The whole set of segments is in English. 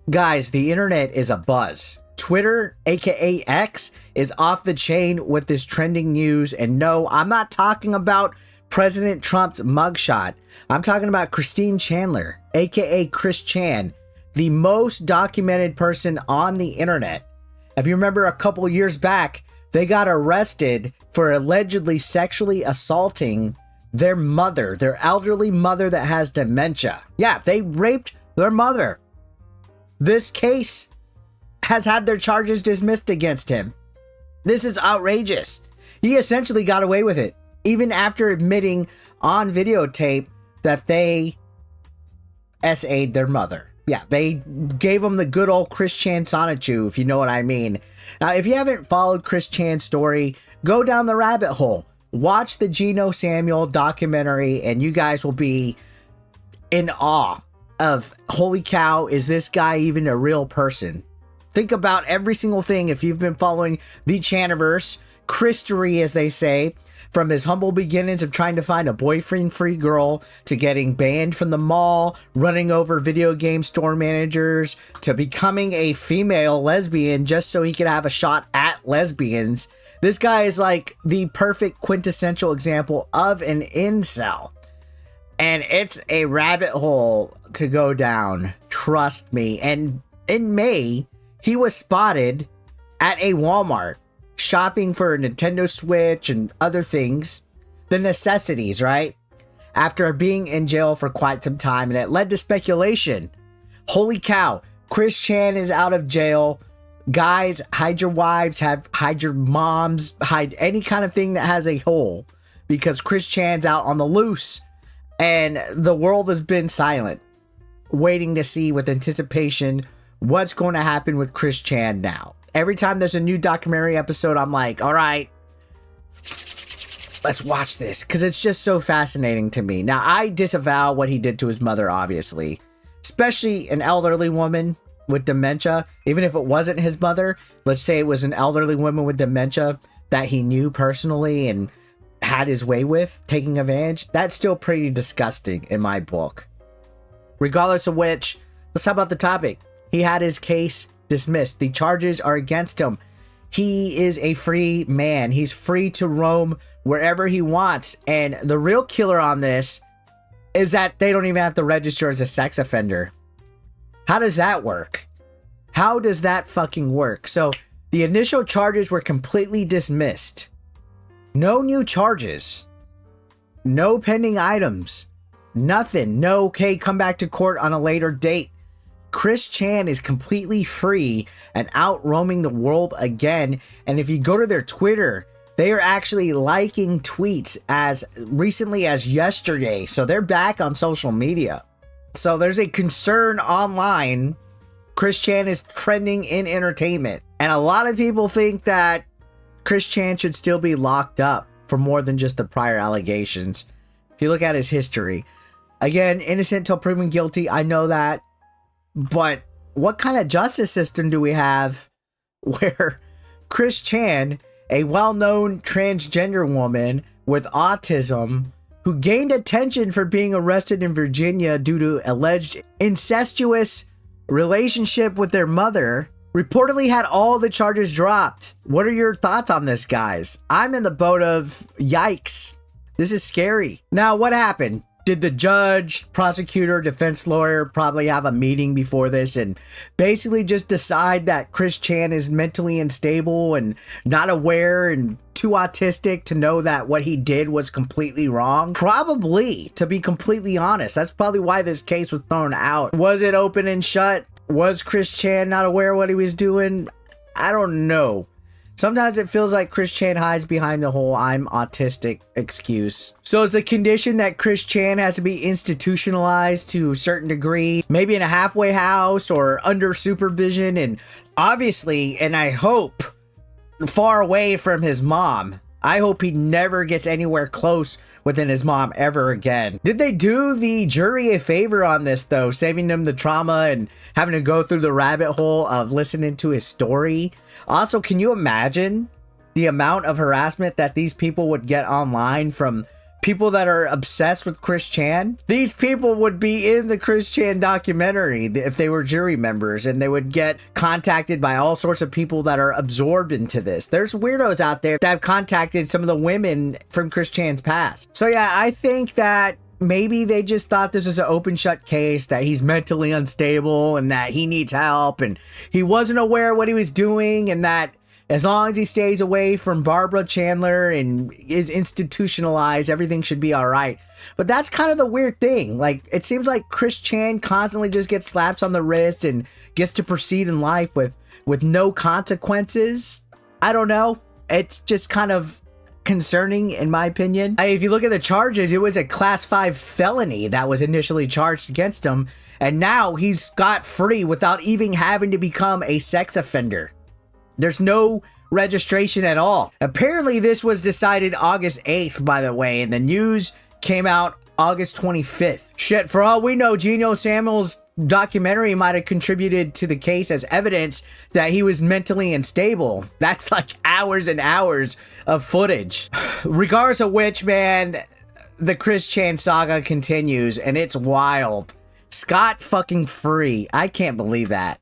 Guys, the internet is abuzz. Twitter, aka X, is off the chain with this trending news. And no, I'm not talking about President Trump's mugshot. I'm talking about Christine Chandler, aka Chris Chan, the most documented person on the internet. If you remember a couple years back, they got arrested for allegedly sexually assaulting their mother, their elderly mother that has dementia. Yeah, they raped their mother. This case has had their charges dismissed against him. This is outrageous. He essentially got away with it, even after admitting on videotape that they SA'd their mother. Yeah, they gave him the good old Chris Chan Sonichu, if you know what I mean. Now, if you haven't followed Chris Chan's story, go down the rabbit hole. Watch the Geno Samuel documentary, and you guys will be in awe of, holy cow, is this guy even a real person? Think about every single thing if you've been following the Chaniverse, Christery as they say, from his humble beginnings of trying to find a boyfriend-free girl, to getting banned from the mall, running over video game store managers, to becoming a female lesbian just so he could have a shot at lesbians. This guy is like the perfect quintessential example of an incel. And it's a rabbit hole to go down, trust me. And in May, he was spotted at a Walmart shopping for a Nintendo Switch and other things, the necessities, right? After being in jail for quite some time, and it led to speculation. Holy cow, Chris Chan is out of jail. Guys, hide your wives, hide your moms, hide any kind of thing that has a hole, because Chris Chan's out on the loose. And the world has been silent, waiting to see with anticipation what's going to happen with Chris Chan now. Every time there's a new documentary episode, I'm like, all right, let's watch this, because it's just so fascinating to me. Now, I disavow what he did to his mother, obviously, especially an elderly woman with dementia. Even if it wasn't his mother, let's say it was an elderly woman with dementia that he knew personally and had his way with, taking advantage. That's still pretty disgusting in my book. Regardless of which, let's talk about the topic. He had his case dismissed. The charges are against him. He is a free man. He's free to roam wherever he wants. And the real killer on this is that they don't even have to register as a sex offender. How does that work? How does that fucking work? So the initial charges were completely dismissed. No new charges. No pending items. Nothing. No, okay, come back to court on a later date. Chris Chan is completely free and out roaming the world again. And if you go to their Twitter, they are actually liking tweets as recently as yesterday. So they're back on social media. So there's a concern online. Chris Chan is trending in entertainment. And a lot of people think that Chris Chan should still be locked up for more than just the prior allegations. If you look at his history. Again, innocent till proven guilty. I know that. But what kind of justice system do we have where Chris Chan, a well-known transgender woman with autism, who gained attention for being arrested in Virginia due to alleged incestuous relationship with their mother, reportedly had all the charges dropped? What are your thoughts on this, guys? I'm in the boat of yikes. This is scary. Now, what happened? Did the judge, prosecutor, defense lawyer probably have a meeting before this and basically just decide that Chris Chan is mentally unstable and not aware and too autistic to know that what he did was completely wrong? Probably, to be completely honest. That's probably why this case was thrown out. Was it open and shut? Was Chris Chan not aware of what he was doing? I don't know. Sometimes it feels like Chris Chan hides behind the whole "I'm autistic" excuse. So is the condition that Chris Chan has to be institutionalized to a certain degree, maybe in a halfway house or under supervision, and obviously, and I hope, far away from his mom. I hope he never gets anywhere close within his mom ever again. Did they do the jury a favor on this, though, saving them the trauma and having to go through the rabbit hole of listening to his story? Also, can you imagine the amount of harassment that these people would get online from people that are obsessed with Chris Chan, these people would be in the Chris Chan documentary if they were jury members, and they would get contacted by all sorts of people that are absorbed into this. There's weirdos out there that have contacted some of the women from Chris Chan's past. So yeah, I think that maybe they just thought this was an open shut case, that he's mentally unstable and that he needs help and he wasn't aware of what he was doing, and that as long as he stays away from Barbara Chandler and is institutionalized, everything should be all right. But that's kind of the weird thing. Like, it seems like Chris Chan constantly just gets slaps on the wrist and gets to proceed in life with no consequences. I don't know. It's just kind of concerning, in my opinion. If you look at the charges, it was a class 5 felony that was initially charged against him, and now he's scot free without even having to become a sex offender. There's no registration at all. Apparently, this was decided August 8th, by the way, and the news came out August 25th. Shit, for all we know, Geno Samuel's documentary might have contributed to the case as evidence that he was mentally unstable. That's like hours and hours of footage. Regardless of which, man, the Chris Chan saga continues, and it's wild. Scot fucking free. I can't believe that.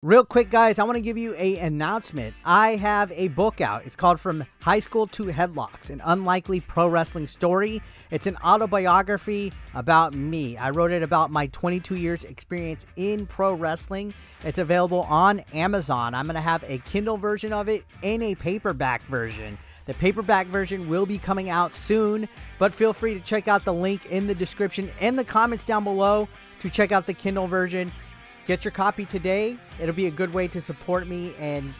Real quick, guys, I want to give you an announcement. I have a book out. It's called From High School to Headlocks, an unlikely pro wrestling story. It's an autobiography about me. I wrote it about my 22 years experience in pro wrestling. It's available on Amazon. I'm going to have a Kindle version of it and a paperback version. The paperback version will be coming out soon, but feel free to check out the link in the description and the comments down below to check out the Kindle version. Get your copy today. It'll be a good way to support me and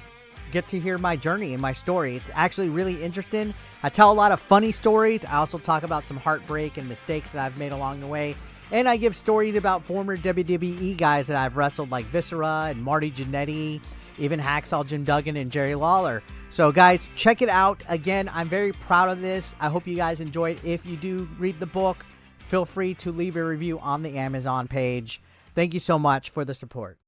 get to hear my journey and my story. It's actually really interesting. I tell a lot of funny stories. I also talk about some heartbreak and mistakes that I've made along the way. And I give stories about former WWE guys that I've wrestled, like Viscera and Marty Jannetty, even Hacksaw Jim Duggan and Jerry Lawler. So guys, check it out. Again, I'm very proud of this. I hope you guys enjoy it. If you do read the book, feel free to leave a review on the Amazon page. Thank you so much for the support.